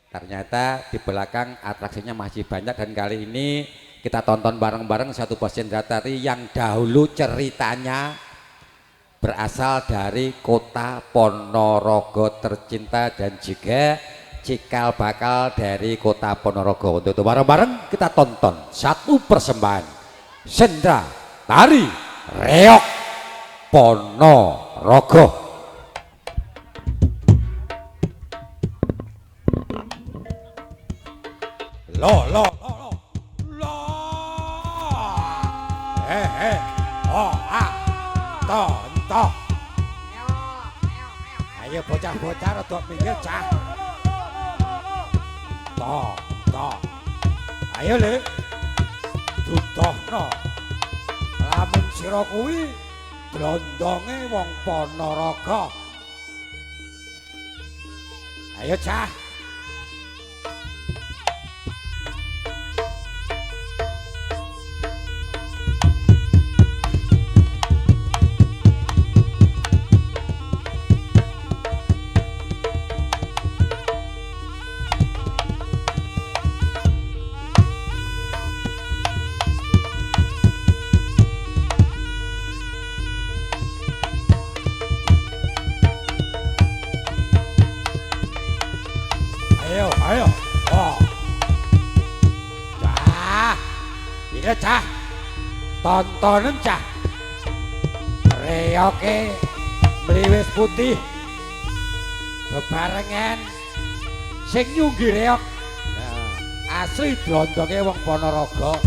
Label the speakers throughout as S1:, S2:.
S1: Ternyata di belakang atraksinya masih banyak dan kali ini kita tonton bareng-bareng satu bosendra tari yang dahulu ceritanya berasal dari kota Ponorogo tercinta dan juga cikal bakal dari kota Ponorogo. Untuk itu bareng-bareng kita tonton satu persembahan sendra tari reok Ponorogo. Lo oh tonton ayo bocah-bocah rada minggir cah tonton ayo le dudohno lamun sira kuwi drondonge wong Ponorogo ayo cah. Ayo, oh, cah, iya cah, tontonan cah, reoke meliwis putih, bebarengan, sing nyunggi reok, asli drondonge wong Ponorogo.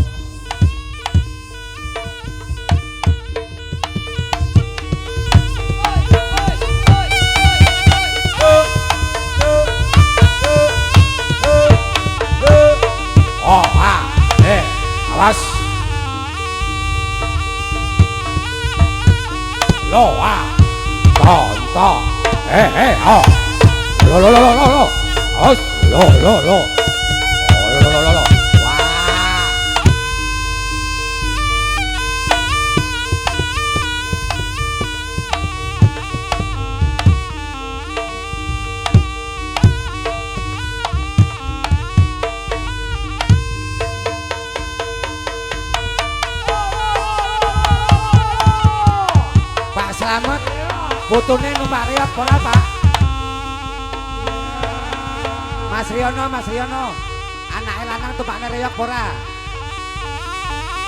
S1: Awas lo tonton oh lo awas lo wah Selamat putune numpak reok ora Pak? Mas Riono anake lanang tumpakne reok ora?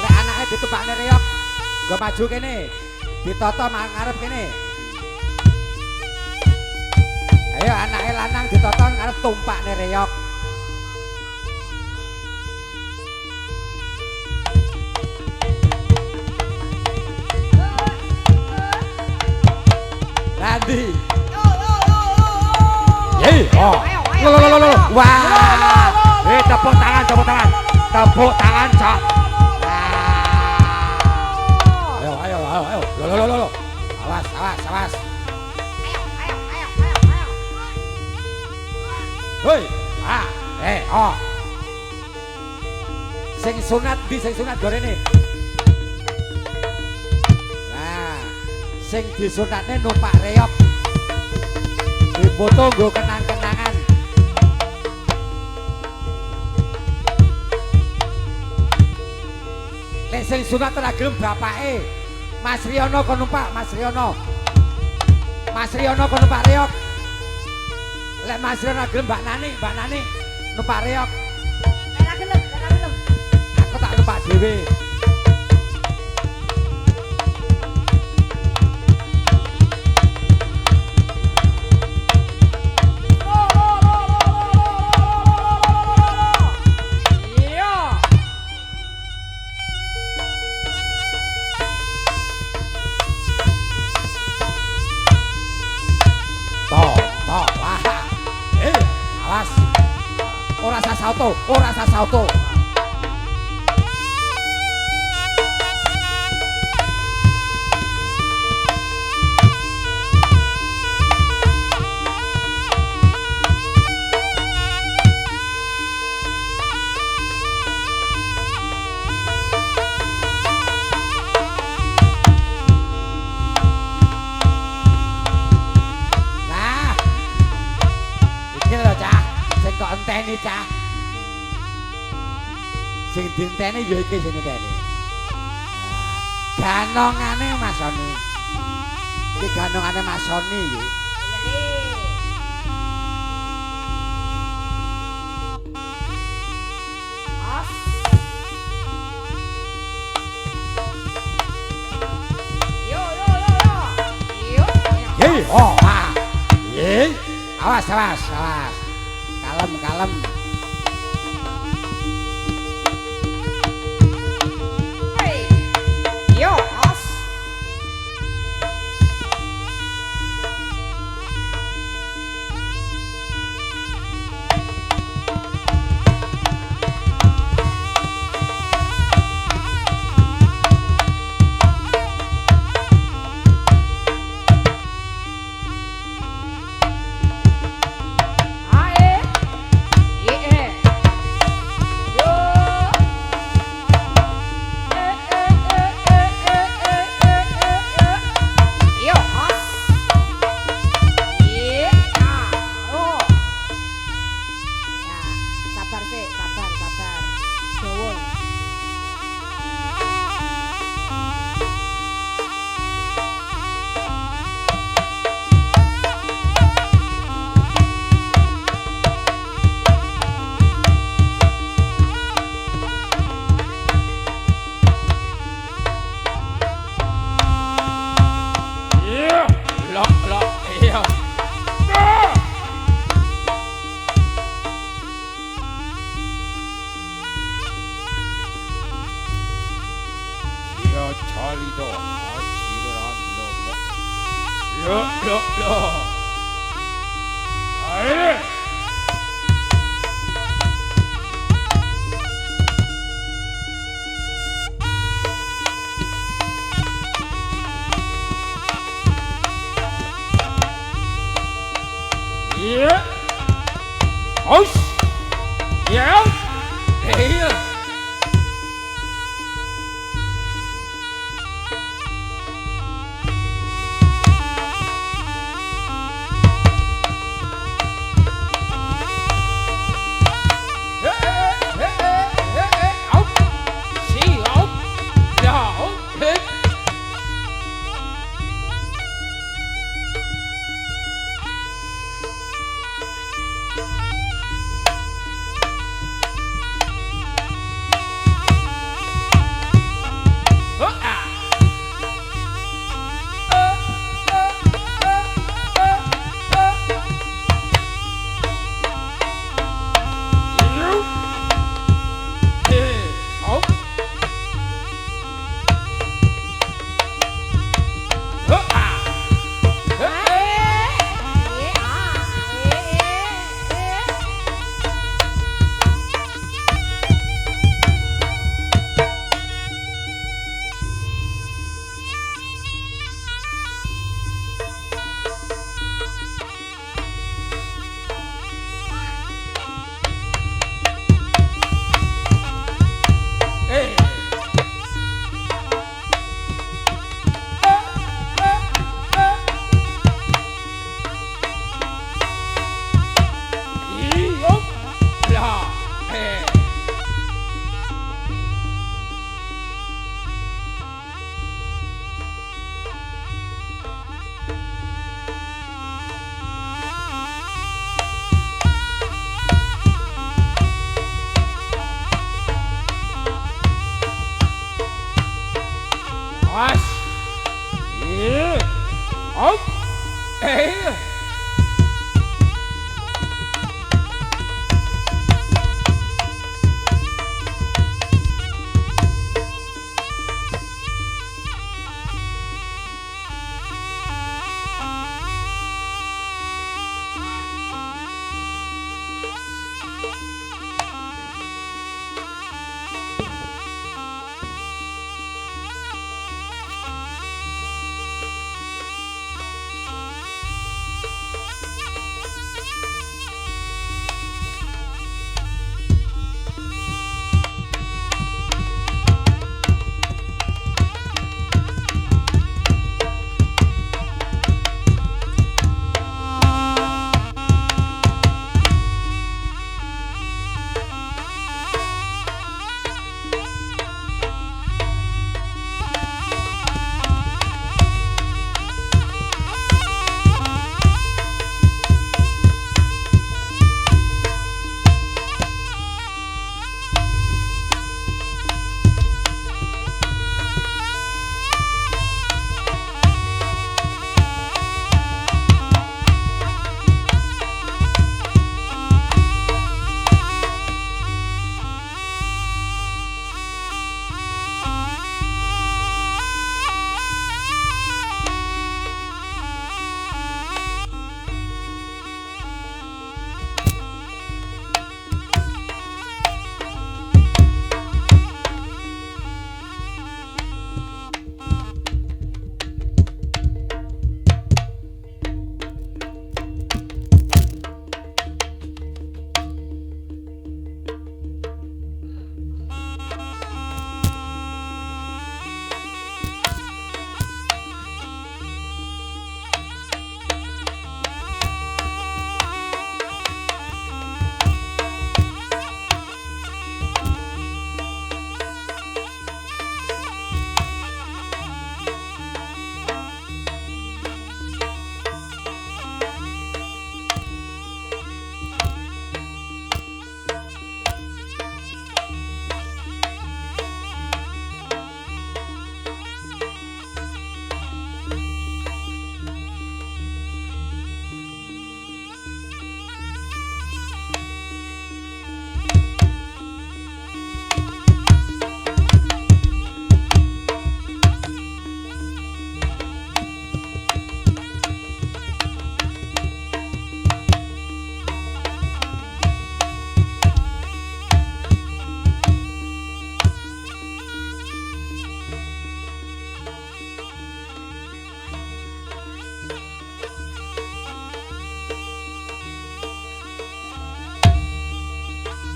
S1: Lek anake ditumpakne reok nggo maju kene ditata ngarep kene ayo anake lanang ditata ngarep tumpakne reok Andi. Ye, oh. Lo. Wah. Tepuk tangan. Cak. Ayo. Lo. Awas. Hoi. Oh. Sing sunat gorene. Sing disunatne numpak reok dipoto nggo kenang-kenangan lek sing sunat ora gelem bapake Mas Riono kon numpak Mas Riono kon numpak reok lek Mas Riono gelem Mbak Nani numpak reok ora gelem aku tak numpak dhewe. Ora sasauto. Nah, iki lho Cah, sing kok enteni cah. Sing dinteni ya iki sing enteni. Ganongane Mas Soni. Iki ganongane Mas Soni iki. Oh, ah. Awas, awas, awas. Kalem, kalem.
S2: Hey. Yo, os.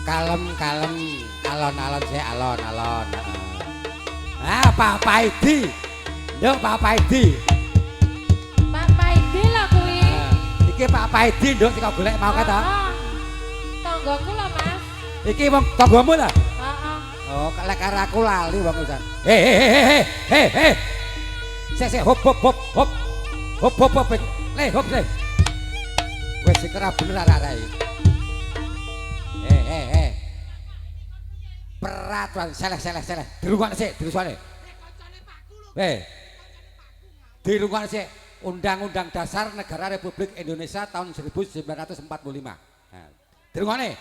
S1: kalem alon-alon sik alon-alon. Ah Papa Idi. Yo Papa Idi.
S2: Papa Idi lah kuwi.
S1: Iki Papa Idi nduk sing golek mau ka ta?
S2: Tanggoku lah Mas.
S1: Iki wong tanggomu lah.
S2: Heeh.
S1: Oh, lek karo aku lali wong pisan. He. Sik hop. Hop. Le hop le. Wes kira bener arek-arek iki. Peraturan seleh. Dirungokne sik, dirusane. Dirungokne sik. Undang-Undang Dasar Negara Republik Indonesia tahun 1945. Nah, dirungokne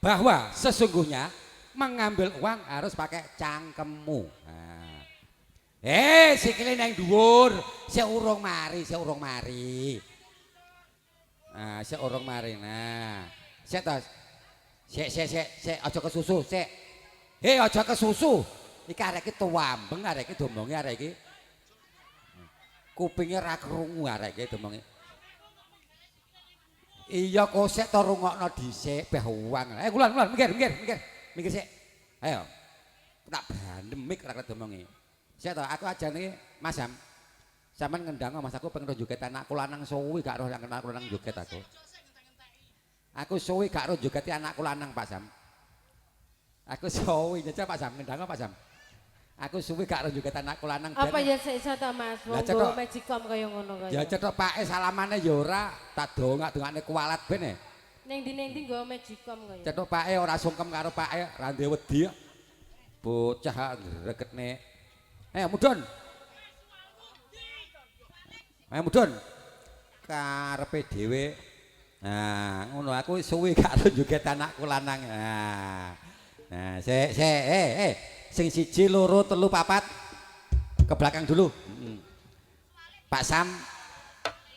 S1: bahwa sesungguhnya mengambil uang harus pakai cangkemmu. Nah. Sikile nang dhuwur, sik urung mari. Nah, sik urung mari. Nah, sik to. Sik aja kesusu, sik. Aja kesusu. Iki arek iki tuwambeng, arek iki domonge arek iki. Kupinge ra krungu arek iki domonge. Iya kok sik to rungokno dhisik beh uang. Kulan, mikir sik. Ayo. Tak bandemik ra domonge. Sik to aku ajane Mas Sam. Sampeyan ngendang Mas aku pengen joget anakku lanang suwi gak roh anakku lanang joget aku. Aku suwi gak roh jogeti anakku lanang Pak Sam. Aku suwi nyecel Pak Sam ngendang Pak Sam. Aku suwi gak roh joget anakku lanang.
S2: Apa ya sik iso to Mas? Wong go magicom kaya ngono kaya. Ya
S1: cetok pake salamane ya ora tak dongak-dongakne kualat ben.
S2: Ning ndi go magicom kaya.
S1: Cetok pake ora sungkem karo pake ra ndek wedi. Bocah gregetne. Mudhun. Mudhun. Karepe dhewe. Nah, ngono aku suwi gak ro joget anakku lanang. Nah, sik. Sing 1 2 3 4 ke belakang dulu. Pak Sam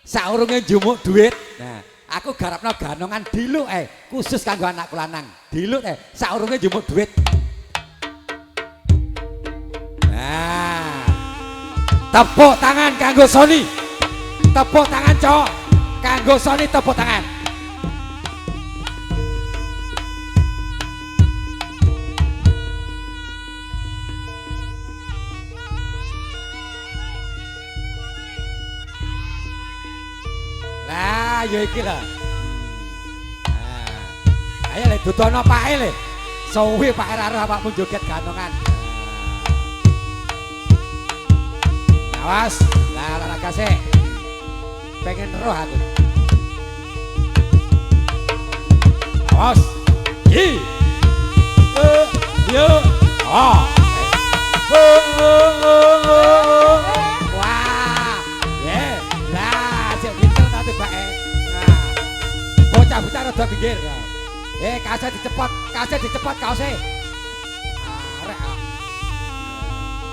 S1: saurunge njumuk duit. Nah, aku garapno ganongan diluk khusus kanggo anakku lanang. Diluk saurunge njumuk duit. Nah. Tepuk tangan kanggo Sony. Tepuk tangan, Cok. Kanggo Sony tepuk tangan. Lah, yo iki lah. Ayo le dudono pake le. Suwi Pak Raro awakmu joget ganongan. Awas, lah olahraga sik. Pengen roh aku. Awas. Yo. Oh. Wah. Lah, sik pinter ta tibake. Nah. Bocah-bocah rada pinggir. Kaose dicepot kaose. Arek.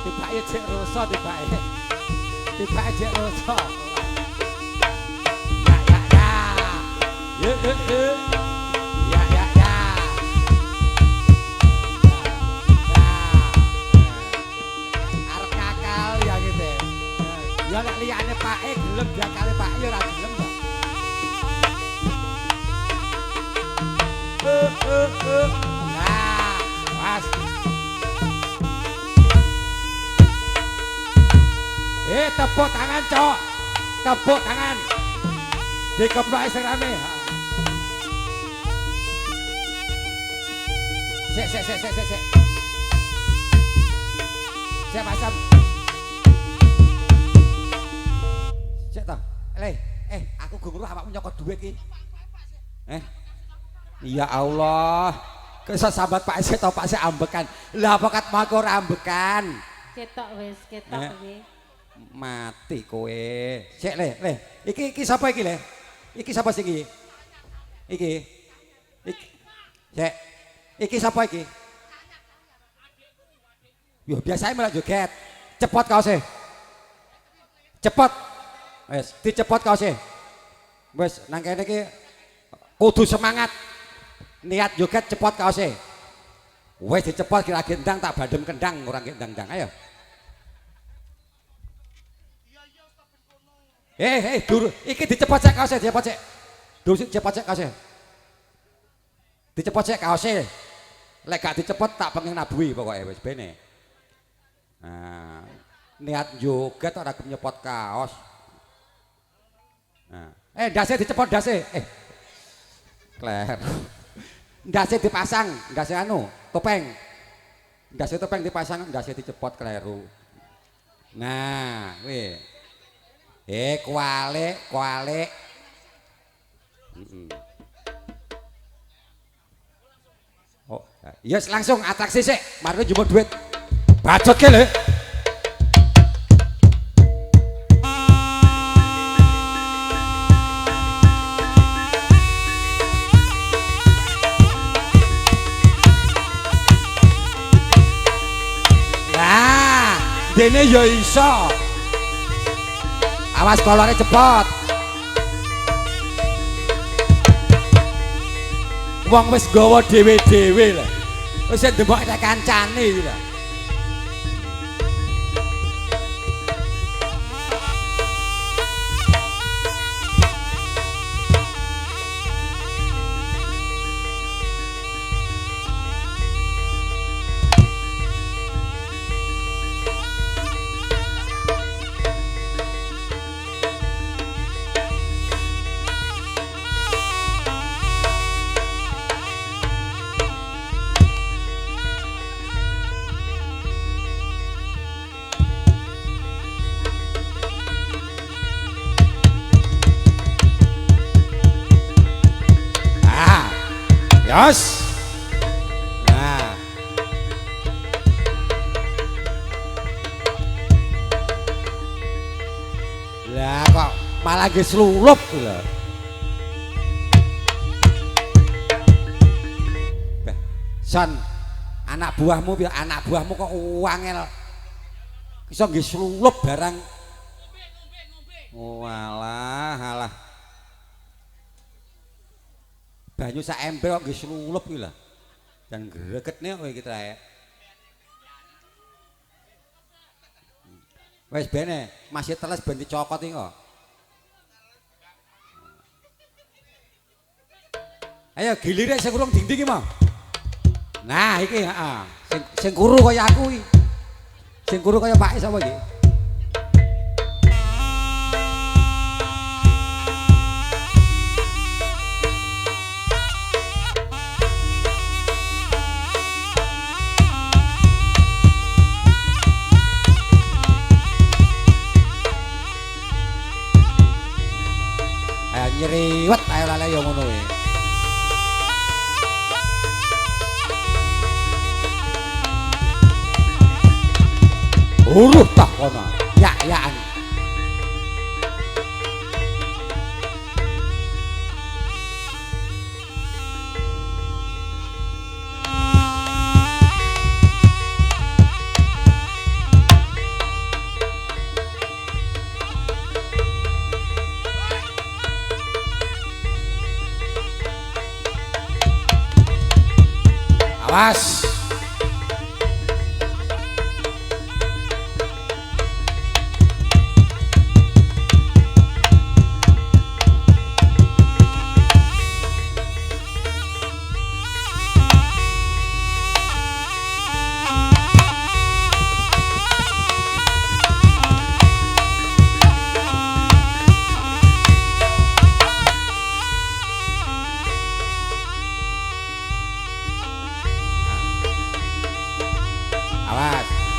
S1: Tibake cek rusak tibake. Tibake cek rusak. Ya. Arep ngakal ya gitu. Ya nek liyane pake gelem diakale Pak ya ora gelem kok. Nah, pas. Tepuk tangan, Cok. Tepuk tangan. Dikeploki sing rame. Sik. Sik Pasam. Sik to. Aku gungru awakmu nyokot dhuwit iki. Ya Allah. Kesa sambat Pak Sik to Pak Sik ambekan. Lah pokat mau ora ambekan.
S2: Ketok wis, ketok iki.
S1: Mati kowe. Sik le. Iki sapa iki le? Iki sapa sih iki? Iki. Sik. Iki sapa iki? Yo biasane malah joget. Cepot kaose. Cepot. Wes, dicepot kaose. Wes nang kene iki kudu semangat. Niat joget cepot kaose. Wes dicepot kira gendang tak badem kendang orang gendang-dang ayo. Dur, iki dicepot cek kaose, dicepot cek. Dur cepot cek kaose. Dicepot sik kaose. Lek gak dicepot tak pengen nabuhi pokoke wis bene. Nah, niat joget ora gelem nyepot kaos. Nah, ndase dicepot ndase. Kler. Ndase dipasang, ndase anu, topeng. Ndase topeng dipasang, ndase dicepot kleru. Nah, kuwi. Kualik. Oh, yes langsung atraksi sik, mari njupuk duit. Bacotke lho. Nah, dene ya iso. Awas kolore cepot. Wong wis gawa dhewe-dhewe lho. Wis ndemok nek kancane iki lho. Yos. Nah. Lah kok malah ge slulup lho. Son, anak buahmu kok wangel. Iso nggih slulup barang. Oh alah. Banyu sak ember kok nggih slulup iki lho. Dan gregetne kowe iki trae. Wis bene, masih teles ben dicokot iki kok. Ayo gilire sing urung dinding iki mau. Nah, iki heeh. Sing kuru kaya aku iki. Sing kuru kaya Pak sapa iki? Nyeriwet ayo lale yo ngono kuwi. Uruh tak kono. Ya-yaan. Awas.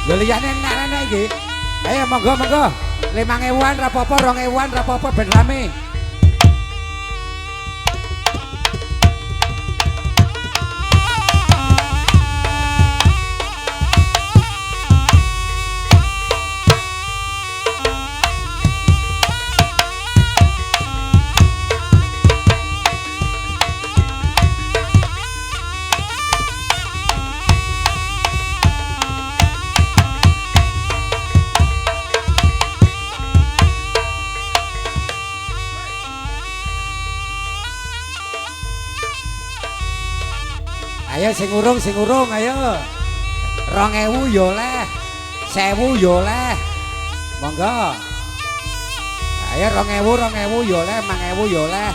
S1: Lho liyane enak-enak iki. Ayo monggo. 5.000-an ra apa-apa, 2.000-an ra apa-apa ben rame. Ayo sing urung ayo. 2.000 yo oleh. 1.000 yo oleh. Monggo. Ayo 2.000 yo oleh, 5.000 yo oleh.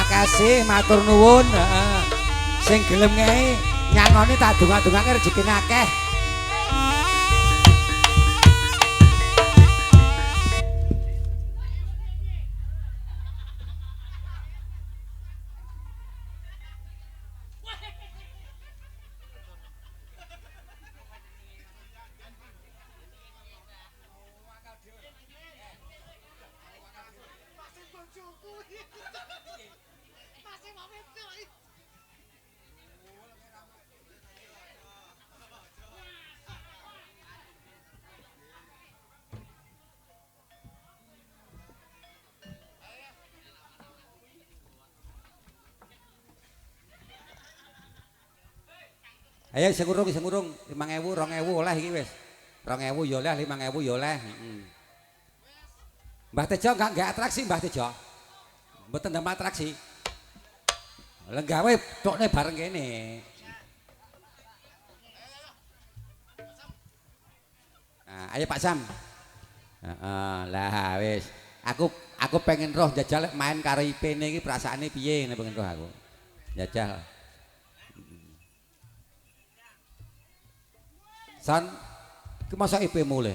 S1: kasih matur nuwun. Heeh. Sing gelem ngei nyangoni tak donga-dongake rezekine akeh. Ayo sing urung 5.000 2.000 oleh iki wis. 2.000 ya oleh 5.000 ya oleh. Mbah Tejo enggak atraksi Mbah Tejo. Mboten ndamel atraksi. Lah gawe tokne bareng kene. Nah, ayo Pak Sam. Heeh, lah wis. Aku pengen roh jajal main karo IP-ne iki perasaane piye ngene pengen roh aku. Jajal. San, ki masa IP mulai.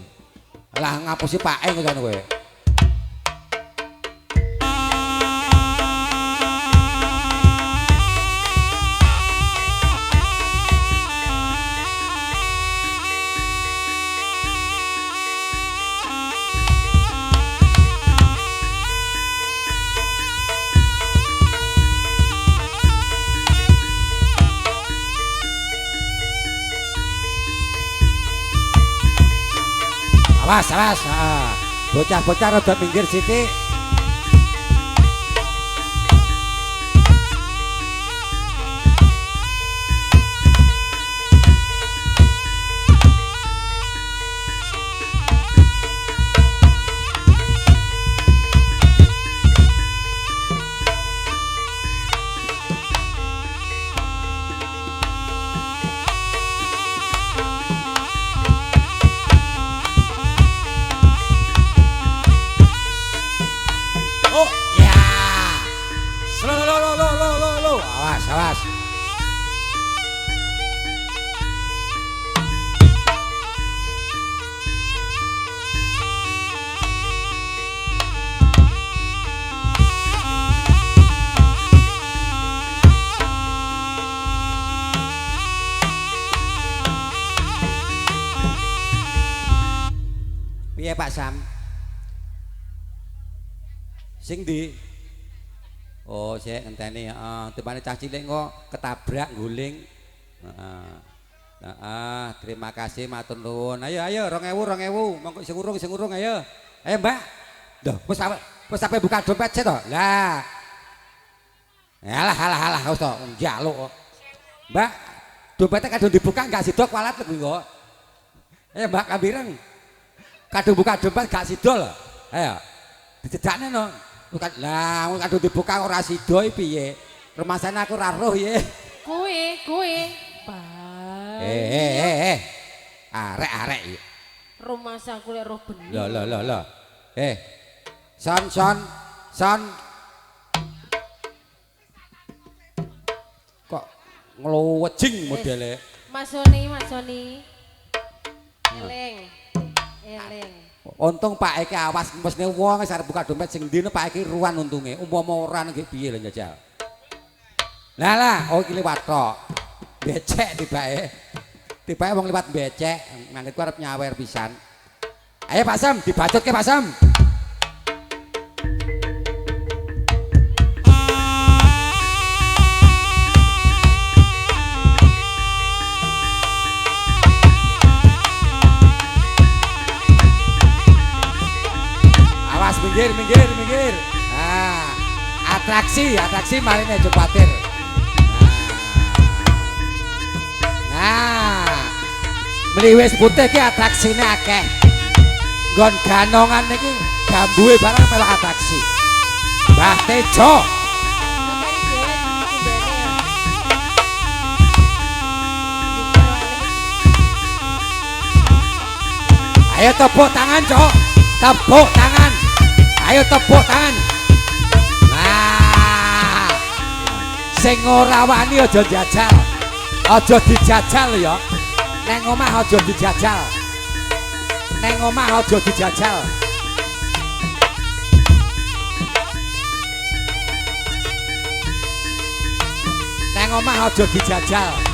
S1: Lah ngapusi Pak Eng kono kowe. Awas. Bocah-bocah rada pinggir sithik. Awas. Piye Pak Sam? Sing ndi? Oh, sik ngenteni heeh, tepane cah cilik kok ketabrak guling. Heeh. Terima kasih matur nuwun. Ayo 2.000 monggo sing urung ayo. Ayo Mbak. Loh, wis sampe buka dompet sik to. Lah. Alah wis to njaluk kok. Mbak, dompetnya kadung dibuka enggak sidok walat lho kok. Ayo Mbak Kambireng. Kadung buka dompet gak sidol. Ayo. Dicedakne no. Lah, kadung dibuka ora sida piye? Remasane aku ora roh ye.
S2: Kowe.
S1: Arek iki.
S2: Rumasa aku lek roh bener.
S1: Lho. Son. Kok nglowejing modele.
S2: Mas Soni. Eling.
S1: Untung Pak iki awas mesne wong wis arep buka dompet sing ndine Pak iki ruan untunge. Umpama ora nggih piye lho njajal. Lah, oh iki liwat tok. Becek tibake. Tibake wong liwat becek, mangke ku arep nyawer pisan. Ayo Pak Sam, dibacutke Pak Sam. Awas minggir. Atraksi marine aja kuwatir. Mliwis putih ki atraksine akeh. Nggon ganongan niki gambuhe barang melok atraksi. Mbah Tejo. Ayo tepuk tangan, Cok. Tepuk tangan. Ayo tepuk tangan. Nah, Sing ora wani aja jajal. Aja dijajal ya. Neng omah aja dijajal. Neng omah aja dijajal. Neng omah aja dijajal.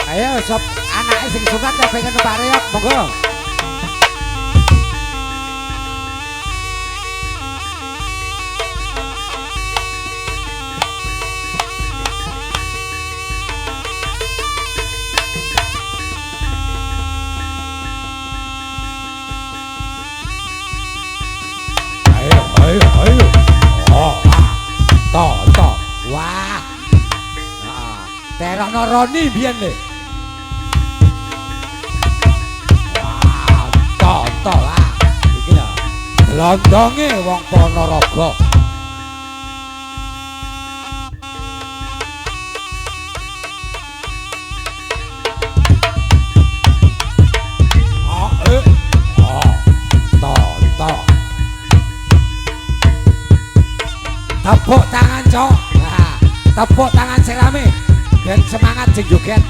S1: Ayo sop anake sing sunat pengen numpak reok monggo. Ayo. Oh, to. Wah. Heeh. Terono Roni biyen le. Tonton lah iki lho glondonge wong Ponorogo tonton tepuk tangan cok nah tepuk tangan sing rame ben semangat sing joget.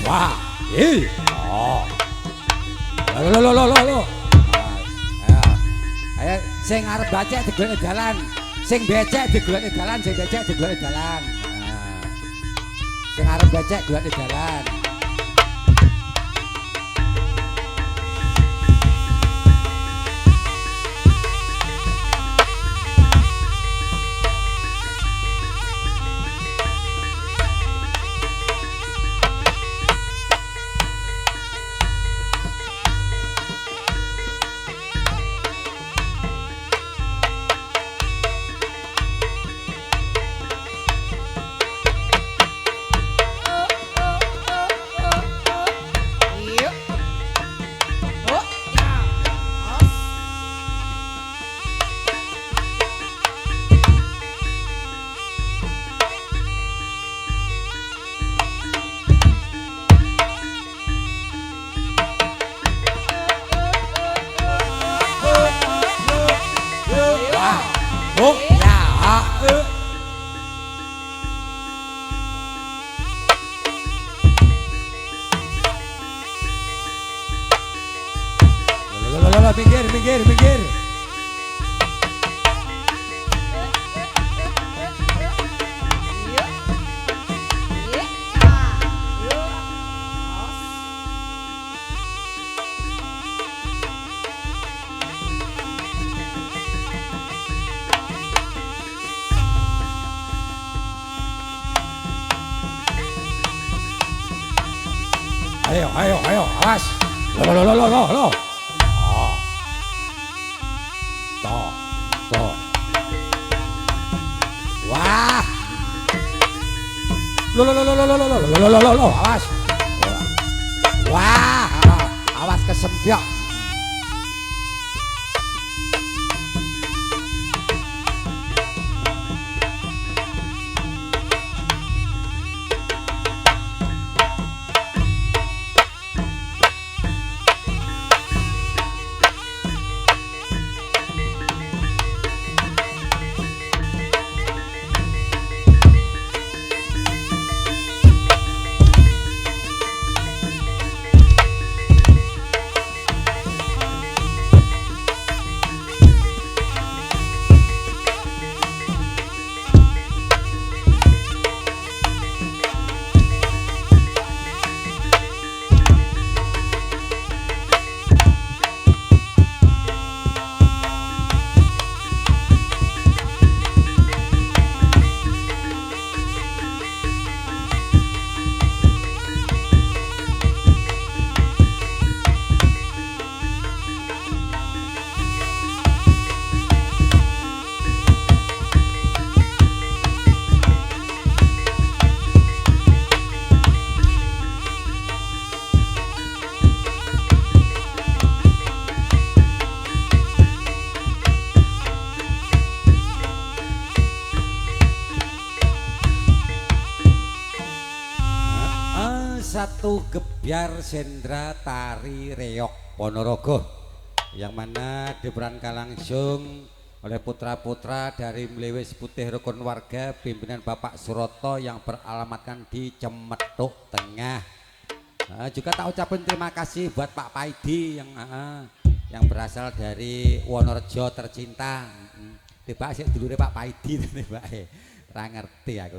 S1: Wah, oh, lo. Ayo, sing arep becek digoleki dalan, sing becek digoleki dalan, sing becek digoleki dalan. Sing arep becek goleki dalan. Oh ya, minggir. Ayo, awas. Loh. Toh. Wah. Loh. Awas. Wah, awas kesempiok. Satu gebyar sendra tari reok Ponorogo yang mana diperankan langsung oleh putra-putra dari Mlewis Putih Rukun Warga pimpinan Bapak Suroto yang beralamatkan di Cemetuk Tengah. Juga tak ucapin terima kasih buat Pak Paidi yang berasal dari Wonorejo tercinta. Tiba sih dulure Pak Paidi tiba ra ngerti aku.